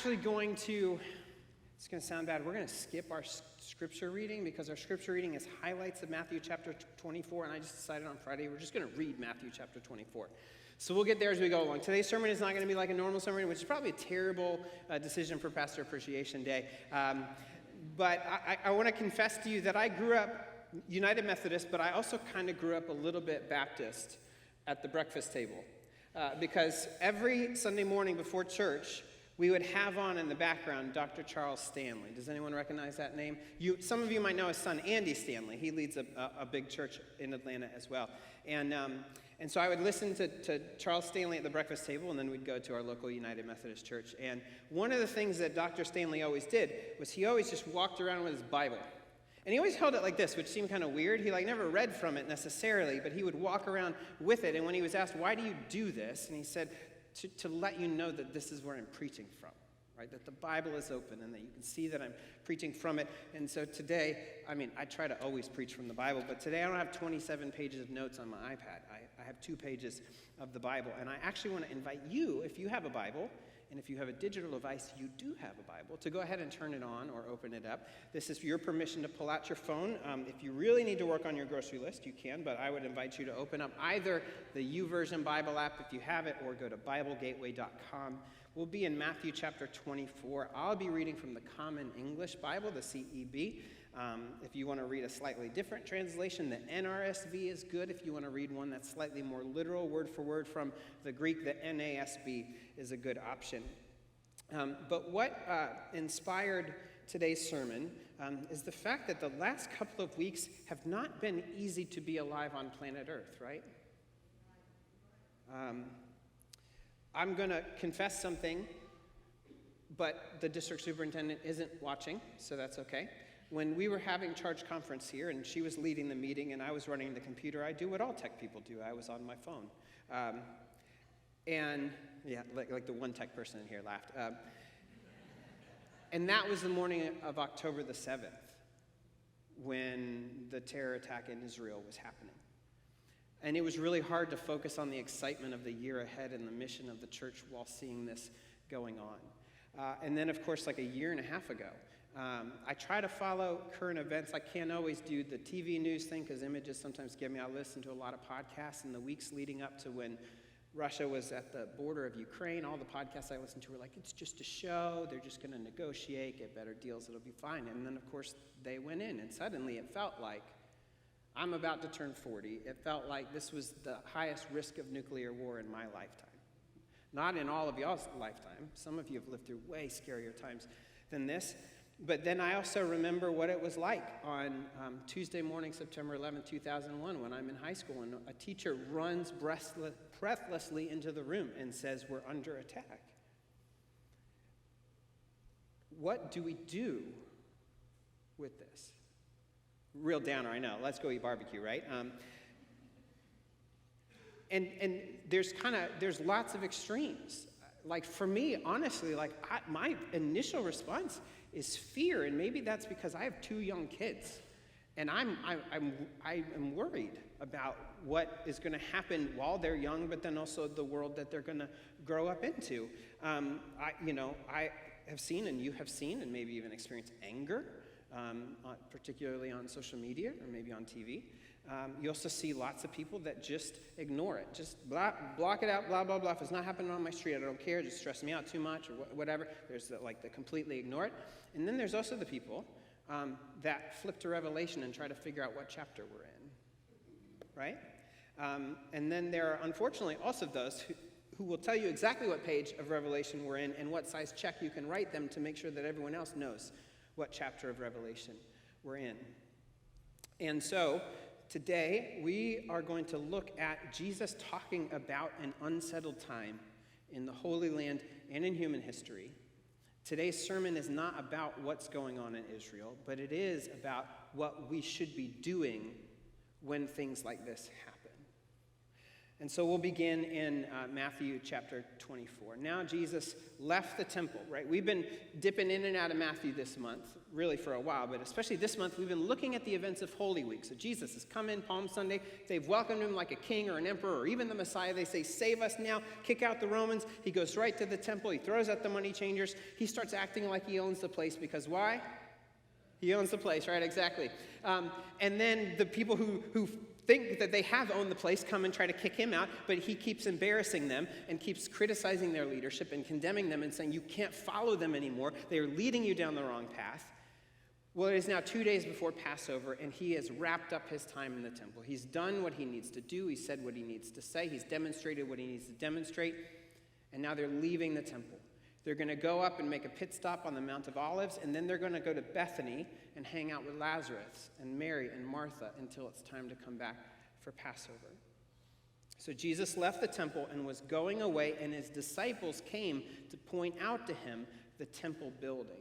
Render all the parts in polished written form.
actually going to, it's going to sound bad, we're going to skip our scripture reading because our scripture reading is highlights of Matthew chapter 24, and I just decided on Friday we're just going to read Matthew chapter 24. So we'll get there as we go along. Today's sermon is not going to be like a normal sermon, which is probably a terrible decision for Pastor Appreciation Day. But I want to confess to you that I grew up United Methodist, but I also kind of grew up a little bit Baptist at the breakfast table. Because every Sunday morning before church, we would have on in the background Dr. Charles Stanley. Does anyone recognize that name? Some of you might know his son, Andy Stanley. He leads a big church in Atlanta as well. And so I would listen to Charles Stanley at the breakfast table, and then we'd go to our local United Methodist church. And one of the things that Dr. Stanley always did was he always just walked around with his Bible. And he always held it like this, which seemed kind of weird. He never read from it necessarily, but he would walk around with it. And when he was asked, why do you do this? And he said, to let you know that this is where I'm preaching from, right? That the Bible is open and that you can see that I'm preaching from it. And so today, I try to always preach from the Bible, but today I don't have 27 pages of notes on my iPad. I have 2 pages of the Bible. And I actually want to invite you, if you have a Bible, and if you have a digital device, you do have a Bible, to go ahead and turn it on or open it up. This is your permission to pull out your phone. If you really need to work on your grocery list, you can, but I would invite you to open up either the YouVersion Bible app if you have it, or go to BibleGateway.com. We'll be in Matthew chapter 24. I'll be reading from the Common English Bible, the CEB. If you want to read a slightly different translation, the NRSV is good. If you want to read one that's slightly more literal, word for word from the Greek, the NASB is a good option. But what inspired today's sermon is the fact that the last couple of weeks have not been easy to be alive on planet Earth, right? I'm going to confess something, but the district superintendent isn't watching, so that's okay. When we were having charge conference here, and she was leading the meeting, and I was running the computer, I do what all tech people do. I was on my phone. And, yeah, like the one tech person in here laughed. And that was the morning of October the 7th, when the terror attack in Israel was happening. And it was really hard to focus on the excitement of the year ahead and the mission of the church while seeing this going on. And then, of course, like a year and a half ago, I try to follow current events. I can't always do the TV news thing because images sometimes get me. I listen to a lot of podcasts in the weeks leading up to when Russia was at the border of Ukraine. All the podcasts I listened to were like, it's just a show. They're just going to negotiate, get better deals. It'll be fine. And then, of course, they went in. And suddenly it felt like I'm about to turn 40. It felt like this was the highest risk of nuclear war in my lifetime. Not in all of y'all's lifetime. Some of you have lived through way scarier times than this. But then I also remember what it was like on Tuesday morning, September 11, 2001, when I'm in high school, and a teacher runs breathlessly into the room and says, we're under attack. What do we do with this? Real downer, I know. Let's go eat barbecue, right? And there's lots of extremes. Like for me, honestly, my initial response is fear, and maybe that's because I have 2 young kids, and I am worried about what is going to happen while they're young, but then also the world that they're going to grow up into. I have seen, and you have seen, and maybe even experienced anger, particularly on social media or maybe on TV. You also see lots of people that just ignore it, just block it out, blah, blah, blah. If it's not happening on my street, I don't care, just stress me out too much or whatever. There's the completely ignore it. And then there's also the people that flip to Revelation and try to figure out what chapter we're in, right? And then there are, unfortunately, also those who will tell you exactly what page of Revelation we're in and what size check you can write them to make sure that everyone else knows what chapter of Revelation we're in. And so today, we are going to look at Jesus talking about an unsettled time in the Holy Land and in human history. Today's sermon is not about what's going on in Israel, but it is about what we should be doing when things like this happen. And so we'll begin in Matthew chapter 24. Now Jesus left the temple, right? We've been dipping in and out of Matthew this month, really for a while, but especially this month, we've been looking at the events of Holy Week. So Jesus has come in Palm Sunday. They've welcomed him like a king or an emperor or even the Messiah. They say, save us now, kick out the Romans. He goes right to the temple. He throws out the money changers. He starts acting like he owns the place because why? He owns the place, right? Exactly. And then the people who think that they have owned the place come and try to kick him out, but he keeps embarrassing them and keeps criticizing their leadership and condemning them and saying, you can't follow them anymore. They are leading you down the wrong path. Well, it is now 2 days before Passover, and he has wrapped up his time in the temple. He's done what he needs to do. He said what he needs to say. He's demonstrated what he needs to demonstrate, and now they're leaving the temple. They're going to go up and make a pit stop on the Mount of Olives, and then they're going to go to Bethany and hang out with Lazarus and Mary and Martha until it's time to come back for Passover. So Jesus left the temple and was going away, and his disciples came to point out to him the temple buildings.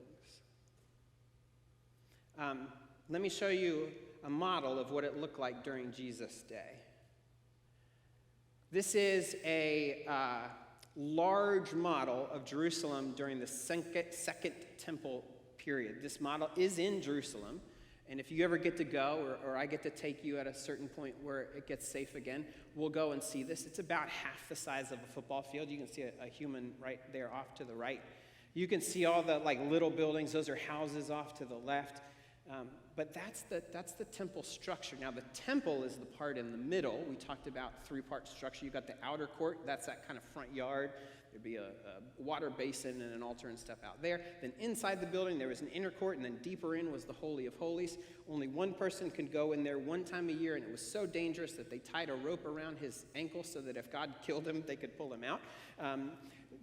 Let me show you a model of what it looked like during Jesus' day. This is a large model of Jerusalem during the second temple period. This model is in Jerusalem, and if you ever get to go, or I get to take you at a certain point where it gets safe again, we'll go and see this. It's about half the size of a football field. You can see a human right there off to the right. You can see all the little buildings. Those are houses off to the left. But that's the temple structure. Now, the temple is the part in the middle. We talked about three-part structure. You've got the outer court. That's that kind of front yard. There'd be a water basin and an altar and stuff out there. Then inside the building, there was an inner court, and then deeper in was the Holy of Holies. Only one person could go in there one time a year, and it was so dangerous that they tied a rope around his ankle so that if God killed him, they could pull him out.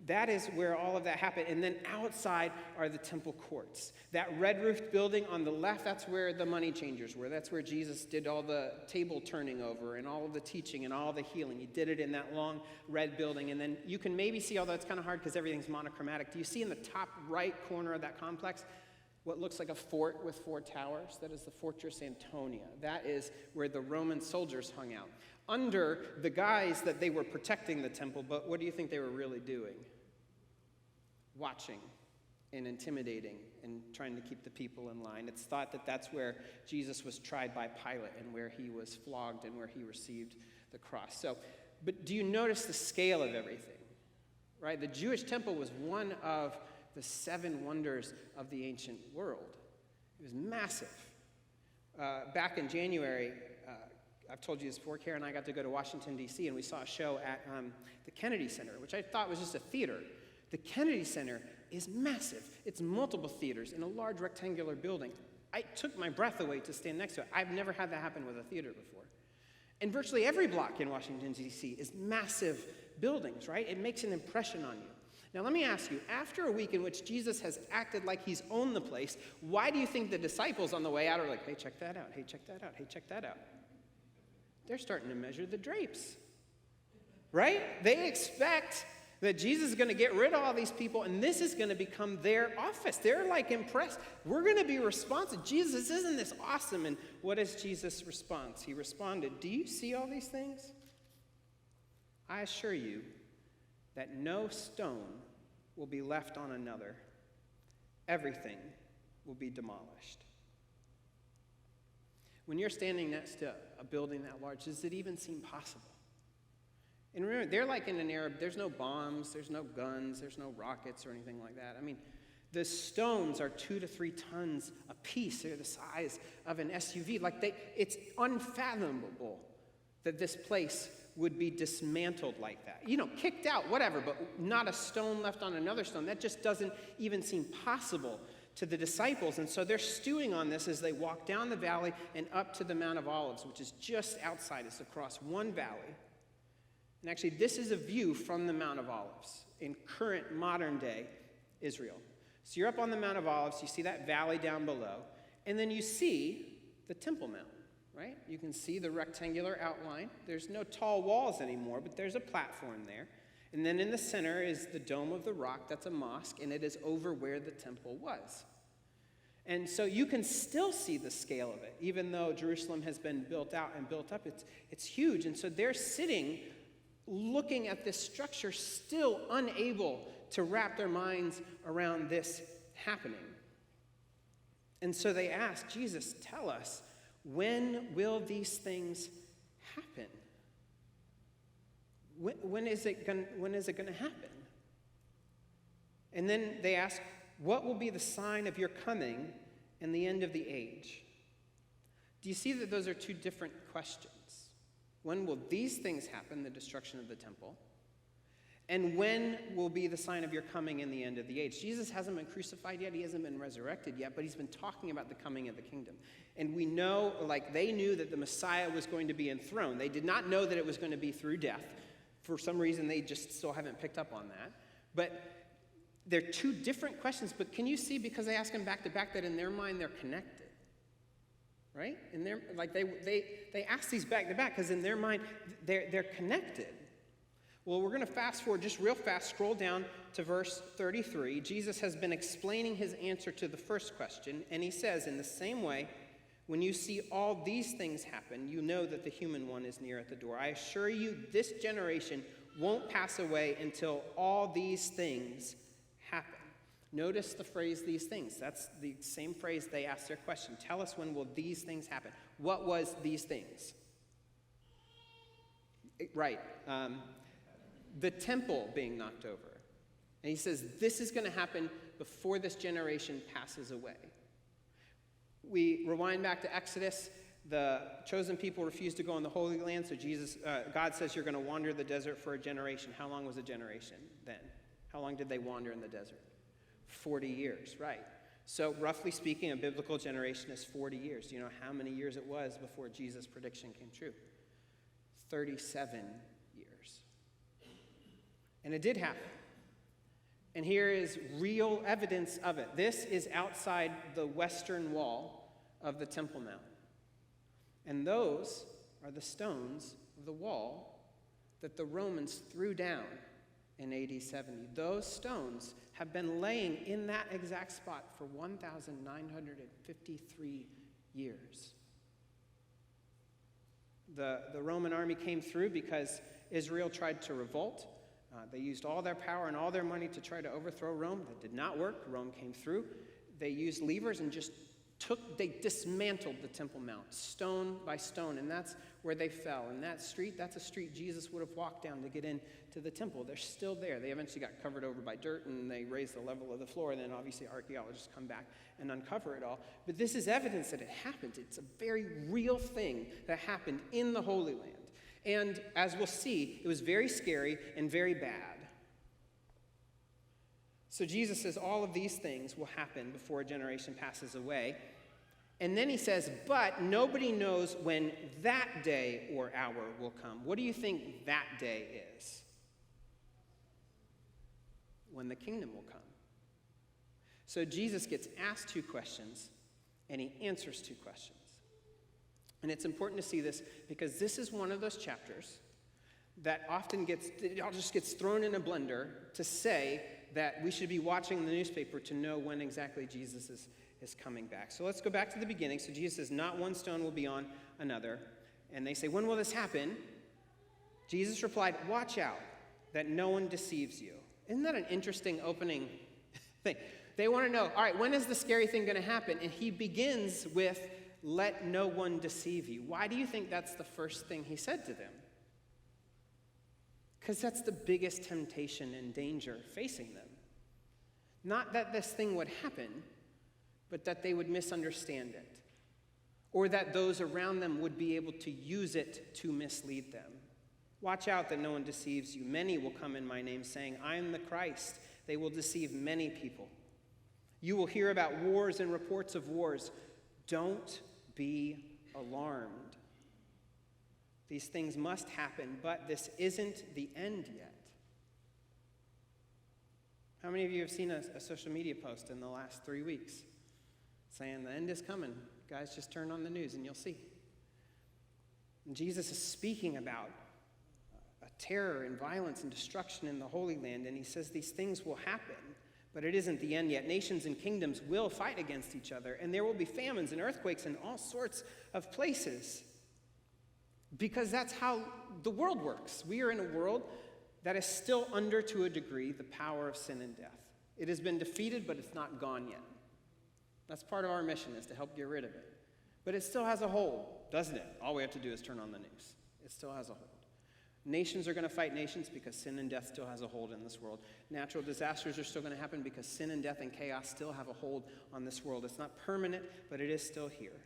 That is where all of that happened. And then outside are the temple courts. That red-roofed building on the left, that's where the money changers were. That's where Jesus did all the table turning over and all of the teaching and all the healing. He did it in that long red building. And then you can maybe see, although it's kind of hard because everything's monochromatic, do you see in the top right corner of that complex what looks like a fort with 4 towers? That is the Fortress Antonia. That is where the Roman soldiers hung out. Under the guise that they were protecting the temple, but what do you think they were really doing? Watching and intimidating and trying to keep the people in line. It's thought that that's where Jesus was tried by Pilate and where he was flogged and where he received the cross. So, but do you notice the scale of everything? Right? The Jewish temple was one of the 7 wonders of the ancient world. It was massive. Back in January, I've told you this before, Karen and I got to go to Washington, D.C., and we saw a show at the Kennedy Center, which I thought was just a theater. The Kennedy Center is massive. It's multiple theaters in a large rectangular building. I took my breath away to stand next to it. I've never had that happen with a theater before. And virtually every block in Washington, D.C. is massive buildings, right? It makes an impression on you. Now, let me ask you, after a week in which Jesus has acted like he's owned the place, why do you think the disciples on the way out are like, hey, check that out, hey, check that out, hey, check that out? They're starting to measure the drapes, right? They expect that Jesus is going to get rid of all these people, and this is going to become their office. They're like impressed. We're going to be responsive. Jesus, isn't this awesome? And what is Jesus' response? He responded, do you see all these things? I assure you that no stone will be left on another. Everything will be demolished. When you're standing next to a building that large, does it even seem possible? And remember, they're like in an era, there's no bombs, there's no guns, there's no rockets or anything like that. I mean, the stones are 2 to 3 tons a piece. They're the size of an SUV. It's unfathomable that this place would be dismantled like that. You know, kicked out, whatever, but not a stone left on another stone. That just doesn't even seem possible to the disciples. And so they're stewing on this as they walk down the valley and up to the Mount of Olives, which is just outside. It's across one valley. And actually, this is a view from the Mount of Olives in current modern day Israel. So you're up on the Mount of Olives, you see that valley down below, and then you see the Temple Mount, right? You can see the rectangular outline. There's no tall walls anymore, but there's a platform there. And then in the center is the Dome of the Rock. That's a mosque, and it is over where the temple was. And so you can still see the scale of it, even though Jerusalem has been built out and built up. It's huge. And so they're sitting looking at this structure, still unable to wrap their minds around this happening. And so they ask, Jesus, tell us, when will these things happen? When is it going to happen? And then they ask, what will be the sign of your coming and the end of the age? Do you see that those are two different questions? When will these things happen, the destruction of the temple? And when will be the sign of your coming and the end of the age? Jesus hasn't been crucified yet. He hasn't been resurrected yet, but he's been talking about the coming of the kingdom. And we know, like they knew that the Messiah was going to be enthroned. They did not know that it was going to be through death. For some reason, they just still haven't picked up on that. But they're two different questions. But can you see, because they ask them back to back, that in their mind they're connected? Right? In their, like they ask these back to back because in their mind they're connected. Well, we're going to fast forward just real fast, scroll down to verse 33. Jesus has been explaining his answer to the first question, and he says, in the same way, when you see all these things happen, you know that the human one is near at the door. I assure you, this generation won't pass away until all these things happen. Notice the phrase, these things. That's the same phrase they asked their question. Tell us, when will these things happen? What was these things? Right. The temple being knocked over. And he says, this is going to happen before this generation passes away. We rewind back to Exodus. The chosen people refused to go in the Holy Land, so God says you're going to wander the desert for a generation. How long was a generation then? How long did they wander in the desert? 40 years, right. So roughly speaking, a biblical generation is 40 years. Do you know how many years it was before Jesus' prediction came true? 37 years. And it did happen. And here is real evidence of it. This is outside the western wall of the Temple Mount. And those are the stones of the wall that the Romans threw down in AD 70. Those stones have been laying in that exact spot for 1,953 years. The Roman army came through because Israel tried to revolt. They used all their power and all their money to try to overthrow Rome. That did not work. Rome came through. They used levers and they dismantled the Temple Mount, stone by stone, and that's where they fell. And that street, that's a street Jesus would have walked down to get into the temple. They're still there. They eventually got covered over by dirt, and they raised the level of the floor, and then obviously archaeologists come back and uncover it all. But this is evidence that it happened. It's a very real thing that happened in the Holy Land. And as we'll see, it was very scary and very bad. So Jesus says all of these things will happen before a generation passes away. And then he says, but nobody knows when that day or hour will come. What do you think that day is? When the kingdom will come. So Jesus gets asked two questions, and he answers two questions. And it's important to see this because this is one of those chapters that often just gets thrown in a blender to say that we should be watching the newspaper to know when exactly Jesus is coming back. So let's go back to the beginning. So Jesus says, not one stone will be on another. And they say, when will this happen? Jesus replied, watch out that no one deceives you. Isn't that an interesting opening thing? They want to know, all right, when is the scary thing going to happen? And he begins with, let no one deceive you. Why do you think that's the first thing he said to them? Because that's the biggest temptation and danger facing them. Not that this thing would happen, but that they would misunderstand it. Or that those around them would be able to use it to mislead them. Watch out that no one deceives you. Many will come in my name saying, I am the Christ. They will deceive many people. You will hear about wars and reports of wars. Don't be alarmed. These things must happen, but this isn't the end yet. How many of you have seen a social media post in the last 3 weeks saying the end is coming? Guys, just turn on the news and you'll see. And Jesus is speaking about terror and violence and destruction in the Holy Land, and he says these things will happen. But it isn't the end yet. Nations and kingdoms will fight against each other, and there will be famines and earthquakes in all sorts of places. Because that's how the world works. We are in a world that is still under, to a degree, the power of sin and death. It has been defeated, but it's not gone yet. That's part of our mission, is to help get rid of it. But it still has a hold, doesn't it? All we have to do is turn on the news. It still has a hold. Nations are going to fight nations because sin and death still has a hold in this world. Natural disasters are still going to happen because sin and death and chaos still have a hold on this world. It's not permanent, but it is still here.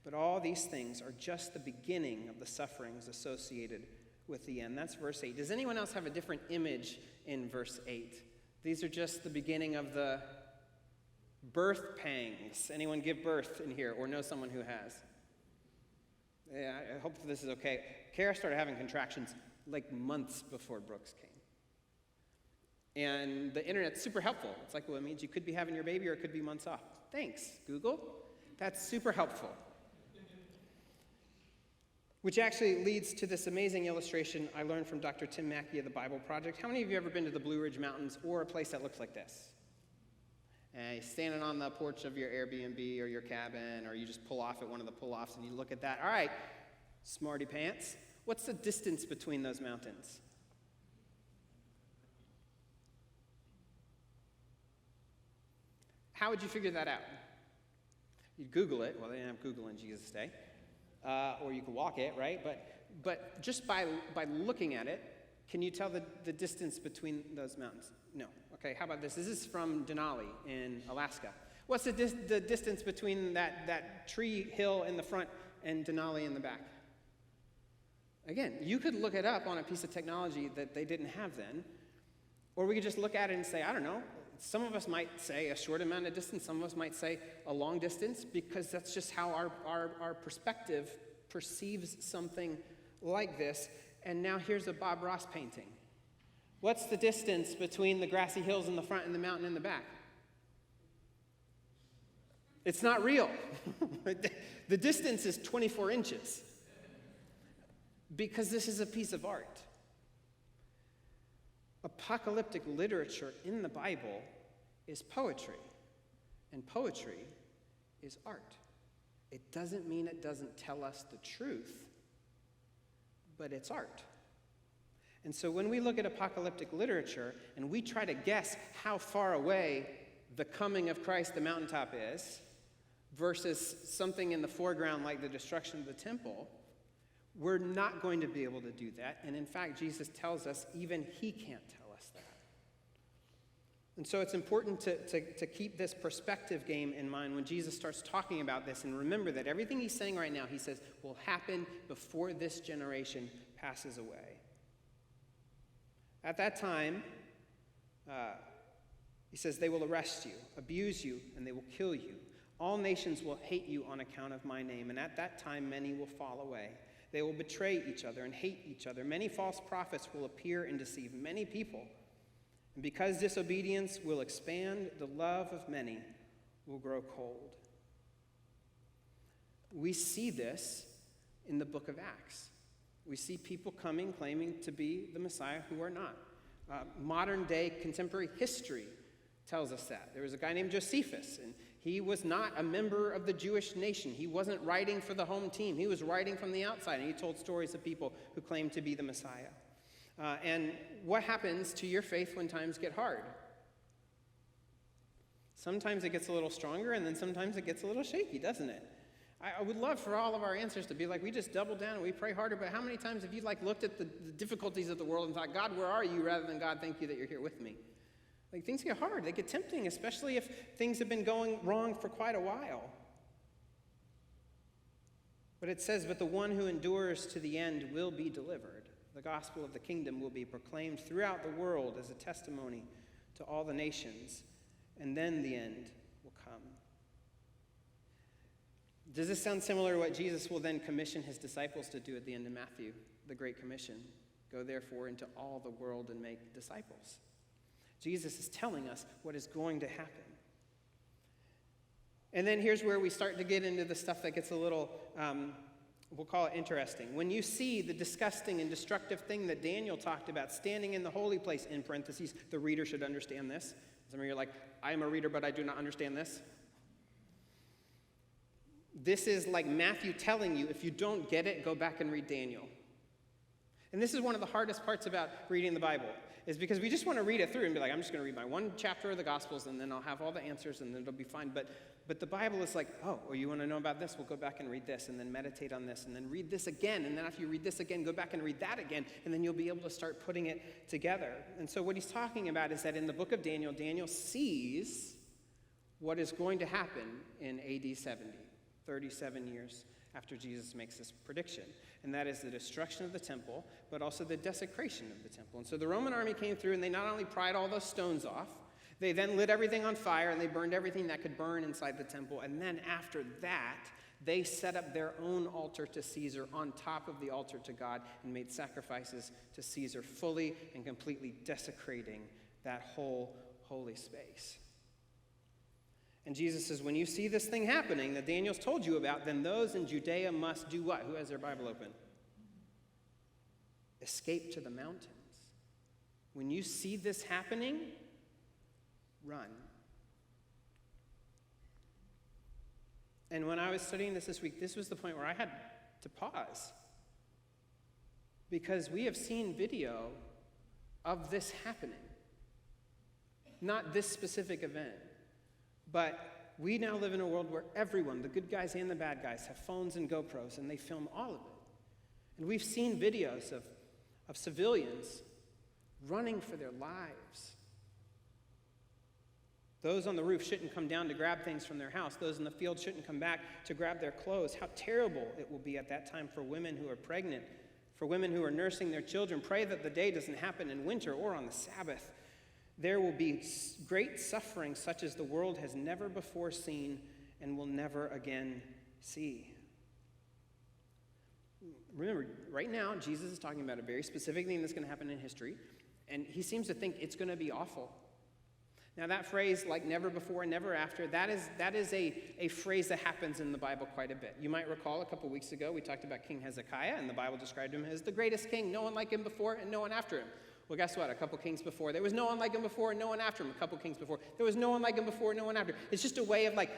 But all these things are just the beginning of the sufferings associated with the end. That's verse 8. Does anyone else have a different image in verse 8? These are just the beginning of the birth pangs. Anyone give birth in here or know someone who has? Yeah, I hope this is okay. Kara started having contractions like months before Brooks came. And the internet's super helpful. It's like, well, it means you could be having your baby or it could be months off. Thanks, Google. That's super helpful. Which actually leads to this amazing illustration I learned from Dr. Tim Mackey of the Bible Project. How many of you have ever been to the Blue Ridge Mountains or a place that looks like this? And you're standing on the porch of your Airbnb or your cabin, or you just pull off at one of the pull-offs and you look at that. All right, smarty pants. What's the distance between those mountains? How would you figure that out? You'd Google it. Well, they didn't have Google in Jesus' day. Or you could walk it, right? But just by looking at it, can you tell the distance between those mountains? No. Okay, how about this? This is from Denali in Alaska. What's the distance between that tree hill in the front and Denali in the back? Again, you could look it up on a piece of technology that they didn't have then, or we could just look at it and say, I don't know. Some of us might say a short amount of distance, some of us might say a long distance, because that's just how our perspective perceives something like this. And now here's a Bob Ross painting. What's the distance between the grassy hills in the front and the mountain in the back? It's not real. The distance is 24 inches. Because this is a piece of art. Apocalyptic literature in the Bible is poetry, and poetry is art. It doesn't mean it doesn't tell us the truth, but it's art. And so when we look at apocalyptic literature and we try to guess how far away the coming of Christ, the mountaintop, is, versus something in the foreground like the destruction of the temple, we're not going to be able to do that. And in fact, Jesus tells us even he can't tell us that. And so it's important to keep this perspective game in mind when Jesus starts talking about this. And remember that everything he's saying right now, he says, will happen before this generation passes away. At that time, he says, they will arrest you, abuse you, and they will kill you. All nations will hate you on account of my name. And at that time, many will fall away. They will betray each other and hate each other. Many false prophets will appear and deceive many people. And because disobedience will expand, the love of many will grow cold. We see this in the book of Acts. We see people coming, claiming to be the Messiah who are not. Modern day contemporary history tells us that. There was a guy named Josephus, and he was not a member of the Jewish nation. He wasn't writing for the home team. He was writing from the outside, and he told stories of people who claimed to be the Messiah. And what happens to your faith when times get hard? Sometimes it gets a little stronger, and then sometimes it gets a little shaky, doesn't it? I would love for all of our answers to be like, we just double down and we pray harder, but how many times have you looked at the difficulties of the world and thought, God, where are you, rather than God, thank you that you're here with me? Things get hard. They get tempting, especially if things have been going wrong for quite a while. But it says, but the one who endures to the end will be delivered. The gospel of the kingdom will be proclaimed throughout the world as a testimony to all the nations, and then the end will come. Does this sound similar to what Jesus will then commission his disciples to do at the end of Matthew, the Great Commission? Go therefore into all the world and make disciples. Jesus is telling us what is going to happen. And then here's where we start to get into the stuff that gets a little, we'll call it interesting. When you see the disgusting and destructive thing that Daniel talked about, standing in the holy place, in parentheses, the reader should understand this. Some of you are like, I am a reader, but I do not understand this. This is like Matthew telling you, if you don't get it, go back and read Daniel. And this is one of the hardest parts about reading the Bible, is because we just want to read it through and be like, I'm just going to read my one chapter of the Gospels, and then I'll have all the answers, and then it'll be fine. But the Bible is like, oh, well, you want to know about this? We'll go back and read this, and then meditate on this, and then read this again. And then after you read this again, go back and read that again, and then you'll be able to start putting it together. And so what he's talking about is that in the book of Daniel, Daniel sees what is going to happen in AD 70, 37 years after Jesus makes this prediction. And that is the destruction of the temple, but also the desecration of the temple. And so the Roman army came through, and they not only pried all those stones off, they then lit everything on fire, and they burned everything that could burn inside the temple. And then after that, they set up their own altar to Caesar on top of the altar to God and made sacrifices to Caesar, fully and completely desecrating that whole holy space. And Jesus says, when you see this thing happening that Daniel's told you about, then those in Judea must do what? Who has their Bible open? Escape to the mountains. When you see this happening, run. And when I was studying this week, this was the point where I had to pause. Because we have seen video of this happening. Not this specific event. But we now live in a world where everyone, the good guys and the bad guys, have phones and GoPros, and they film all of it. And we've seen videos of civilians running for their lives. Those on the roof shouldn't come down to grab things from their house. Those in the field shouldn't come back to grab their clothes. How terrible it will be at that time for women who are pregnant, for women who are nursing their children. Pray that the day doesn't happen in winter or on the Sabbath. There will be great suffering such as the world has never before seen and will never again see. Remember, right now, Jesus is talking about a very specific thing that's going to happen in history, and he seems to think it's going to be awful. Now, that phrase, like never before and never after, that is a phrase that happens in the Bible quite a bit. You might recall a couple weeks ago, we talked about King Hezekiah, and the Bible described him as the greatest king, no one like him before and no one after him. Well, guess what? A couple kings before, there was no one like him before and no one after him. A couple kings before, there was no one like him before and no one after him. It's just a way of like,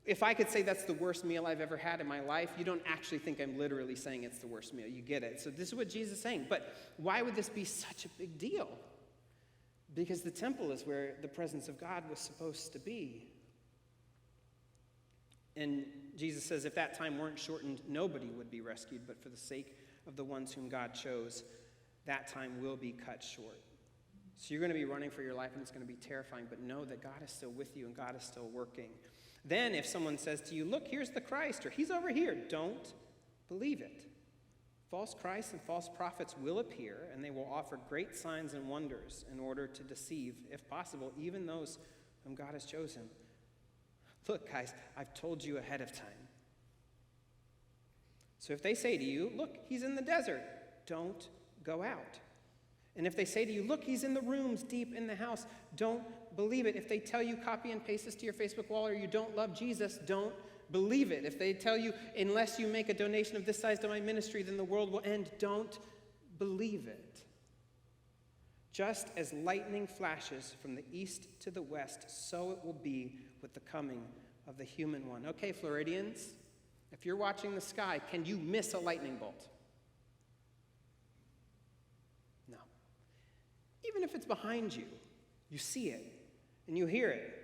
if I could say that's the worst meal I've ever had in my life, you don't actually think I'm literally saying it's the worst meal. You get it. So this is what Jesus is saying. But why would this be such a big deal? Because the temple is where the presence of God was supposed to be. And Jesus says if that time weren't shortened, nobody would be rescued. But for the sake of the ones whom God chose, that time will be cut short. So you're going to be running for your life, and it's going to be terrifying, but know that God is still with you and God is still working. Then if someone says to you, look, here's the Christ, or he's over here, don't believe it. False Christs and false prophets will appear, and they will offer great signs and wonders in order to deceive, if possible, even those whom God has chosen. Look, guys, I've told you ahead of time. So if they say to you, look, he's in the desert, don't go out. And if they say to you, look, he's in the rooms deep in the house, don't believe it. If they tell you, copy and paste this to your Facebook wall, or you don't love Jesus, don't believe it. If they tell you, unless you make a donation of this size to my ministry, then the world will end, don't believe it. Just as lightning flashes from the east to the west, so it will be with the coming of the human one. Okay, Floridians, if you're watching the sky, can you miss a lightning bolt? No. Even if it's behind you, you see it and you hear it.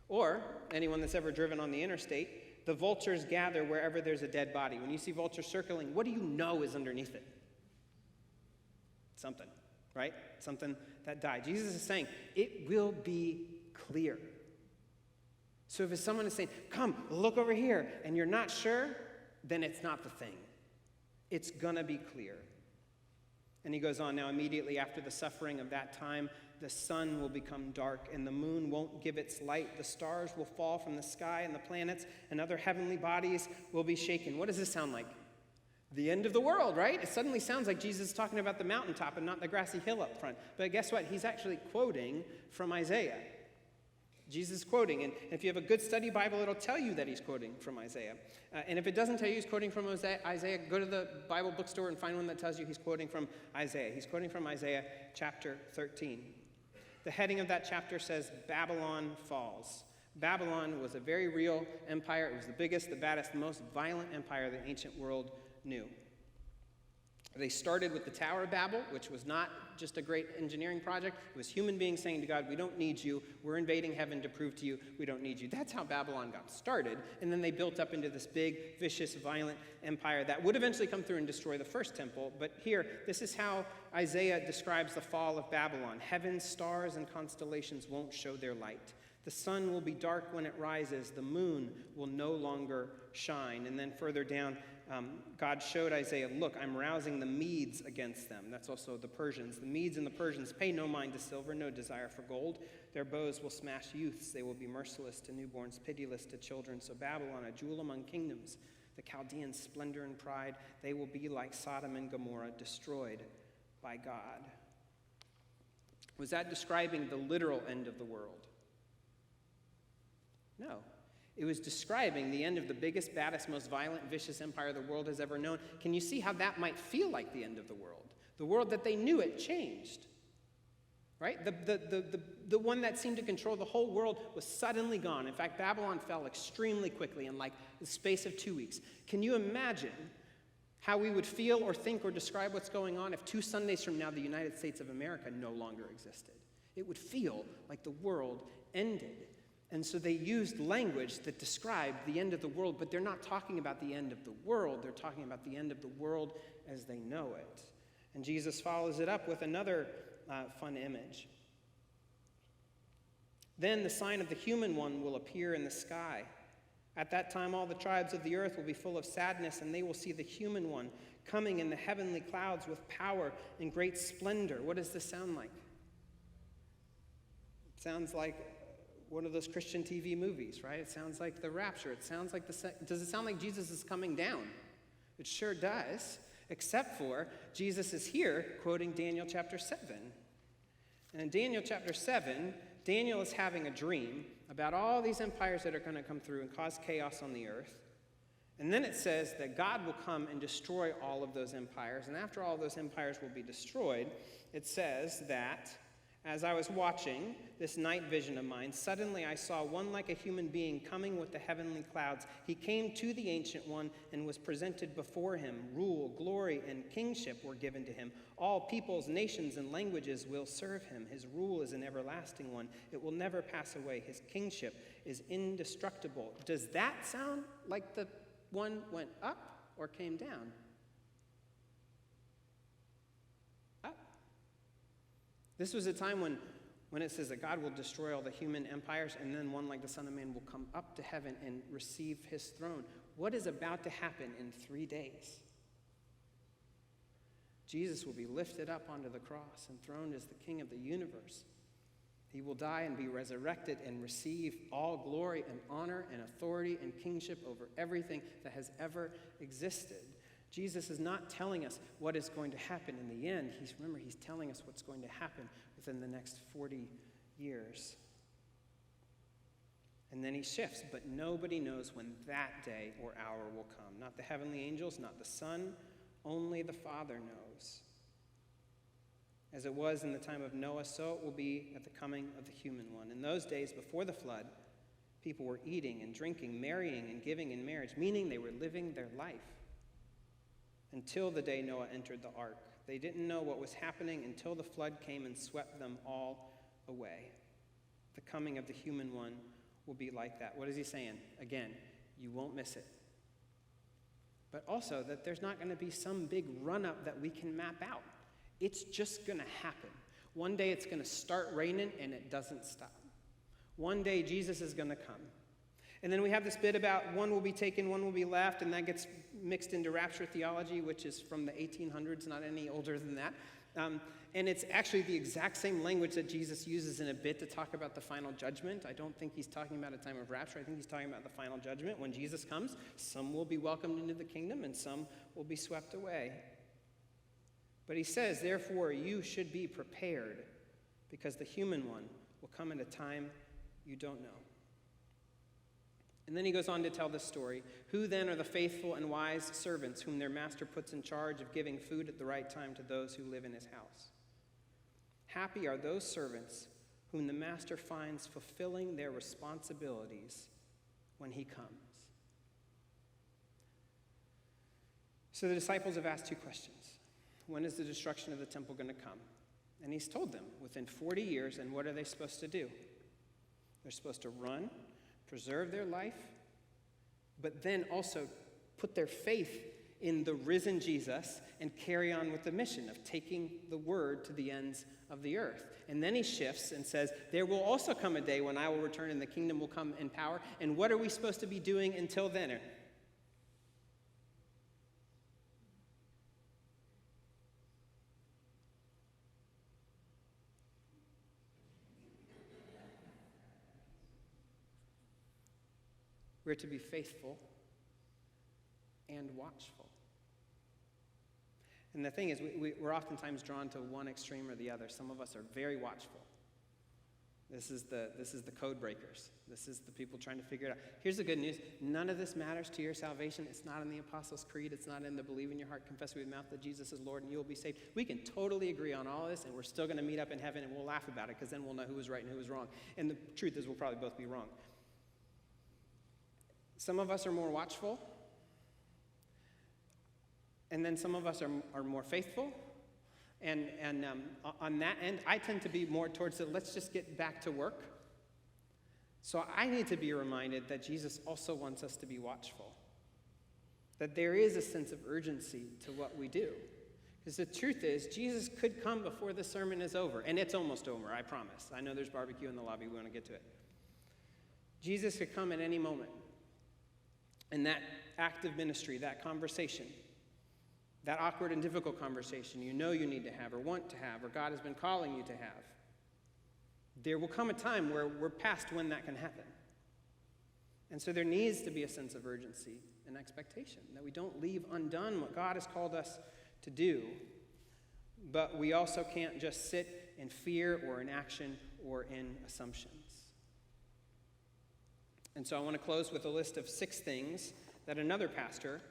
Or anyone that's ever driven on the interstate, the vultures gather wherever there's a dead body. When you see vultures circling, what do you know is underneath it? Something, right? Something that died. Jesus is saying, it will be clear. So if someone is saying, come, look over here, and you're not sure, then it's not the thing. It's going to be clear. And he goes on, now immediately after the suffering of that time, the sun will become dark, and the moon won't give its light. The stars will fall from the sky, and the planets and other heavenly bodies will be shaken. What does this sound like? The end of the world, right? It suddenly sounds like Jesus is talking about the mountaintop and not the grassy hill up front. But guess what? He's actually quoting from Isaiah. Jesus is quoting, and if you have a good study Bible, it'll tell you that he's quoting from Isaiah. And if it doesn't tell you he's quoting from Isaiah, go to the Bible bookstore and find one that tells you he's quoting from Isaiah. He's quoting from Isaiah chapter 13. The heading of that chapter says, Babylon falls. Babylon was a very real empire. It was the biggest, the baddest, the most violent empire the ancient world knew. They started with the Tower of Babel, which was not just a great engineering project. It was human beings saying to God, we don't need you. We're invading heaven to prove to you we don't need you. That's how Babylon got started. And then they built up into this big, vicious, violent empire that would eventually come through and destroy the first temple. But here, this is how Isaiah describes the fall of Babylon. Heaven's stars and constellations won't show their light. The sun will be dark when it rises. The moon will no longer shine. And then further down, God showed Isaiah, look, I'm rousing the Medes against them. That's also the Persians. The Medes and the Persians pay no mind to silver, no desire for gold. Their bows will smash youths. They will be merciless to newborns, pitiless to children. So Babylon, a jewel among kingdoms, the Chaldeans' splendor and pride, they will be like Sodom and Gomorrah, destroyed by God. Was that describing the literal end of the world? No. It was describing the end of the biggest, baddest, most violent, vicious empire the world has ever known. Can you see how that might feel like the end of the world? The world that they knew it changed. Right? The one that seemed to control the whole world was suddenly gone. In fact, Babylon fell extremely quickly in like the space of 2 weeks. Can you imagine how we would feel or think or describe what's going on if 2 Sundays from now the United States of America no longer existed? It would feel like the world ended. And so they used language that described the end of the world, but they're not talking about the end of the world. They're talking about the end of the world as they know it. And Jesus follows it up with another fun image. Then the sign of the human one will appear in the sky. At that time, all the tribes of the earth will be full of sadness, and they will see the human one coming in the heavenly clouds with power and great splendor. What does this sound like? It sounds like one of those Christian TV movies, right? It sounds like the rapture. It sounds like does it sound like Jesus is coming down? It sure does, except for Jesus is here quoting Daniel chapter 7. And in Daniel chapter 7, Daniel is having a dream about all these empires that are going to come through and cause chaos on the earth. And then it says that God will come and destroy all of those empires. And after all those empires will be destroyed, it says that as I was watching this night vision of mine, suddenly I saw one like a human being coming with the heavenly clouds. He came to the Ancient One and was presented before him. Rule, glory, and kingship were given to him. All peoples, nations, and languages will serve him. His rule is an everlasting one. It will never pass away. His kingship is indestructible. Does that sound like the one went up or came down? This was a time when it says that God will destroy all the human empires, and then one like the Son of Man will come up to heaven and receive his throne. What is about to happen in 3 days? Jesus will be lifted up onto the cross and throned as the King of the universe. He will die and be resurrected and receive all glory and honor and authority and kingship over everything that has ever existed. Jesus is not telling us what is going to happen in the end. He's telling us what's going to happen within the next 40 years. And then he shifts, but nobody knows when that day or hour will come. Not the heavenly angels, not the Son, only the Father knows. As it was in the time of Noah, so it will be at the coming of the human one. In those days before the flood, people were eating and drinking, marrying and giving in marriage, meaning they were living their life. Until the day Noah entered the ark. They didn't know what was happening until the flood came and swept them all away. The coming of the human one will be like that. What is he saying? Again, you won't miss it. But also that there's not going to be some big run-up that we can map out. It's just going to happen. One day it's going to start raining and it doesn't stop. One day Jesus is going to come. And then we have this bit about one will be taken, one will be left, and that gets mixed into rapture theology, which is from the 1800s, not any older than that. And it's actually the exact same language that Jesus uses in a bit to talk about the final judgment. I don't think he's talking about a time of rapture. I think he's talking about the final judgment. When Jesus comes, some will be welcomed into the kingdom and some will be swept away. But he says, therefore, you should be prepared because the human one will come at a time you don't know. And then he goes on to tell this story. Who then are the faithful and wise servants whom their master puts in charge of giving food at the right time to those who live in his house? Happy are those servants whom the master finds fulfilling their responsibilities when he comes. So the disciples have asked two questions. When is the destruction of the temple going to come? And he's told them within 40 years, and what are they supposed to do? They're supposed to run, preserve their life, but then also put their faith in the risen Jesus and carry on with the mission of taking the word to the ends of the earth. And then he shifts and says, there will also come a day when I will return and the kingdom will come in power. And what are we supposed to be doing until then? We're to be faithful and watchful. And the thing is, we're oftentimes drawn to one extreme or the other. Some of us are very watchful. This is the code breakers. This is the people trying to figure it out. Here's the good news. None of this matters to your salvation. It's not in the Apostles' Creed. It's not in the believe in your heart, confess with your mouth that Jesus is Lord, and you will be saved. We can totally agree on all this, and we're still going to meet up in heaven, and we'll laugh about it, because then we'll know who was right and who was wrong. And the truth is, we'll probably both be wrong. Some of us are more watchful, and then some of us are more faithful. And on that end, I tend to be more towards the let's just get back to work. So I need to be reminded that Jesus also wants us to be watchful, that there is a sense of urgency to what we do. Because the truth is, Jesus could come before the sermon is over, and it's almost over, I promise. I know there's barbecue in the lobby. We want to get to it. Jesus could come at any moment. And that act of ministry, that conversation, that awkward and difficult conversation you know you need to have or want to have or God has been calling you to have, there will come a time where we're past when that can happen. And so there needs to be a sense of urgency and expectation that we don't leave undone what God has called us to do, but we also can't just sit in fear or in action or in assumptions. And so I want to close with a list of 6 things that another pastor,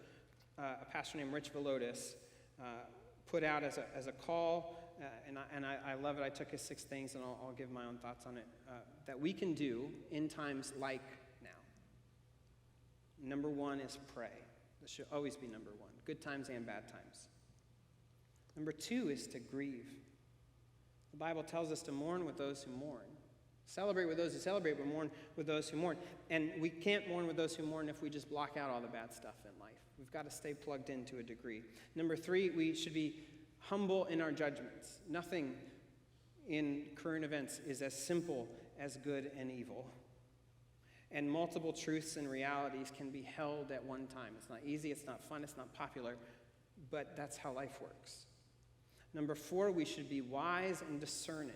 a pastor named Rich Velotis, put out as a call, and I love it. I took his 6 things, and I'll give my own thoughts on it, that we can do in times like now. Number 1 is pray. This should always be number 1, good times and bad times. Number 2 is to grieve. The Bible tells us to mourn with those who mourn. Celebrate with those who celebrate, but mourn with those who mourn. And we can't mourn with those who mourn if we just block out all the bad stuff in life. We've got to stay plugged in to a degree. Number 3, we should be humble in our judgments. Nothing in current events is as simple as good and evil. And multiple truths and realities can be held at one time. It's not easy, it's not fun, it's not popular, but that's how life works. Number 4, we should be wise and discerning.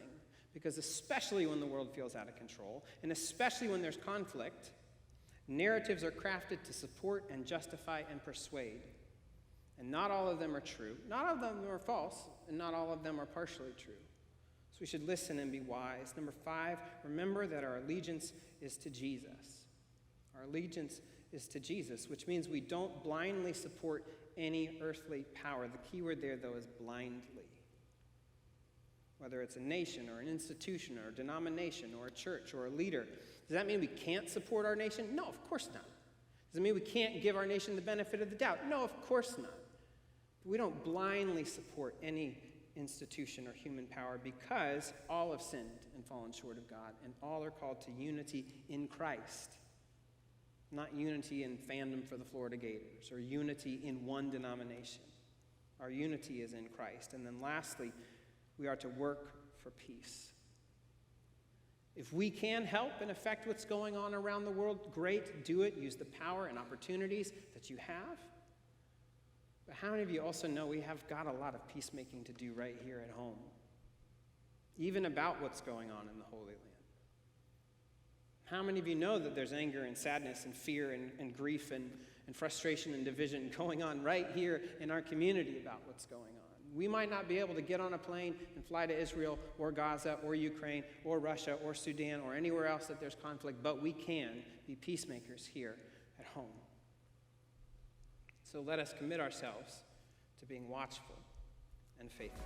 Because especially when the world feels out of control, and especially when there's conflict, narratives are crafted to support and justify and persuade. And not all of them are true. Not all of them are false, and not all of them are partially true. So we should listen and be wise. Number 5, remember that our allegiance is to Jesus. Our allegiance is to Jesus, which means we don't blindly support any earthly power. The key word there, though, is blindly. Whether it's a nation or an institution or a denomination or a church or a leader. Does that mean we can't support our nation? No, of course not. Does it mean we can't give our nation the benefit of the doubt? No, of course not. But we don't blindly support any institution or human power because all have sinned and fallen short of God, and all are called to unity in Christ. Not unity in fandom for the Florida Gators or unity in one denomination. Our unity is in Christ. And then lastly, we are to work for peace. If we can help and affect what's going on around the world, great, do it. Use the power and opportunities that you have. But how many of you also know we have got a lot of peacemaking to do right here at home? Even about what's going on in the Holy Land. How many of you know that there's anger and sadness and fear and grief and frustration and division going on right here in our community about what's going on? We might not be able to get on a plane and fly to Israel or Gaza or Ukraine or Russia or Sudan or anywhere else that there's conflict, but we can be peacemakers here at home. So let us commit ourselves to being watchful and faithful.